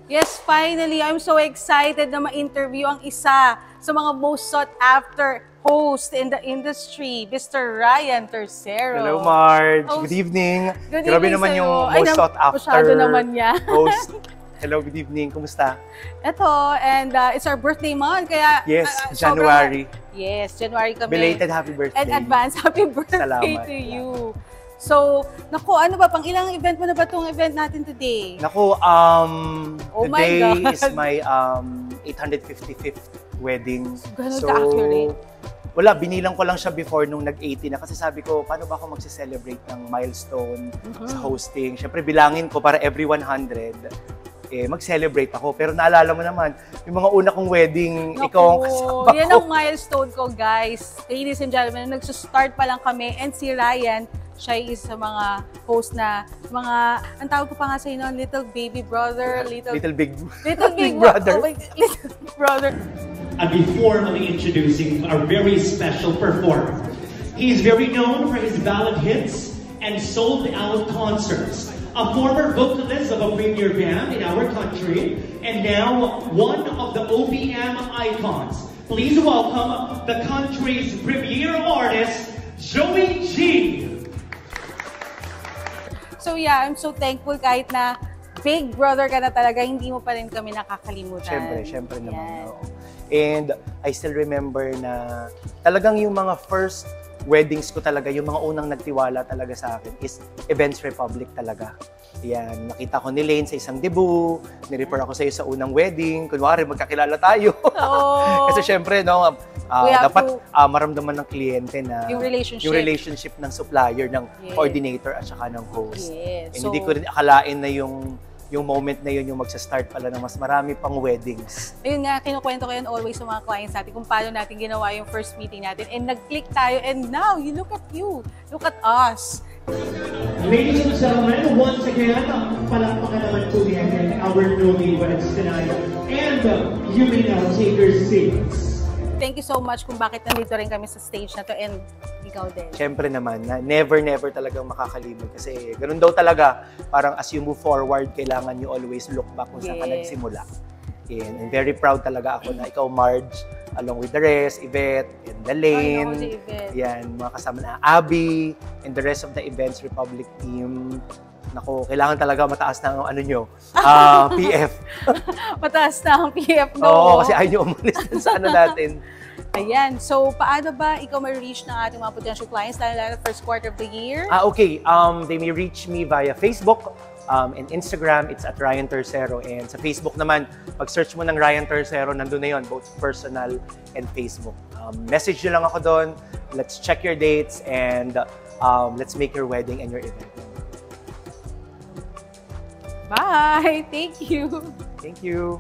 Yes, finally, I'm so excited na ma-interview ang isa sa mga most sought-after host in the industry, Mr. Ryan Tercero. Hello, Marge. Good evening. Good Grabe evening naman sa'yo. yung Ay, most sought-after masyado naman niya. host. Hello, good evening. Kumusta? Ito, and it's our birthday month, kaya... Yes, January. Yes, January kami. Belated happy birthday. And advance happy birthday Salamat. to you. So, naku, ano ba, pang ilang event mo na ba itong event natin today? Naku, Oh today my God. is my 855th wedding. Ganun ka-accurate. Wala, binilang ko lang siya before nung nag-80 na kasi sabi ko, paano ba ako magse-celebrate ng milestone sa hosting? Siyempre, bilangin ko para every 100, mag-celebrate ako. Pero naalala mo naman, yung mga una kong wedding, Naku, ikaw ang kasama ko. yan ang milestone ko, guys. Ladies and gentlemen, nagsusstart pa lang kami and si Ryan, siya is sa mga host na mga, ang tawag ko pa nga sa inyo, little baby brother, little big brother. Oh my, little big brother. And before introducing our very special performer, he is very known for his ballad hits and sold-out concerts. A former vocalist of a premier band in our country, and now one of the OPM icons. Please welcome the country's premier artist, Joey G. So yeah, I'm so thankful kahit na big brother ka na talaga, hindi mo pa rin kami nakakalimutan. Siyempre naman. Yan. Oo. And I still remember na talagang yung mga first weddings ko talaga, yung mga unang nagtiwala talaga sa akin is Events Republic talaga. Yan, nakita ko ni Lane sa isang debut, ni-refer ako sa iyo sa unang wedding, kunwari magkakilala tayo. Oh. Kasi syempre, no, dapat maramdaman ng kliyente na yung relationship ng supplier, ng coordinator at saka ng host. Yes. And hindi ko rin akalain na yung moment na yun yung magsa-start pala ng mas marami pang weddings. Ayun nga, kinukwento ko yan always sa mga clients natin kung paano natin ginawa yung first meeting natin. And nag-click tayo and now, you look at you. Look at us. Ladies and gentlemen, once again, palakpakan naman po niya our newlyweds tonight. And you may now take your seats. Thank you so much kung bakit nandito rin kami sa stage na to and ikaw din. Siyempre naman, na never talagang makakalimot kasi ganun daw talaga, parang as you move forward, kailangan you always look back kung saan ka nagsimula. And very proud talaga ako na ikaw, Marge, along with the rest, Yvette, and Elaine, yan, mga kasama na Abby, and the rest of the Events Republic team. Naku, kailangan talaga mataas na ang ano nyo, PF. Mataas na ang PF, no? Oo, kasi ayaw nyo umalis din sa ano natin. Ayan, so paano ba ikaw may reach ng ating mga potential clients lalo first quarter of the year? Okay, they may reach me via Facebook and Instagram. It's at Ryan Tercero. And sa Facebook naman, pag-search mo ng Ryan Tercero, nandun na yun, both personal and Facebook. Message nyo lang ako doon. Let's check your dates and let's make your wedding and your event. Bye! Thank you! Thank you!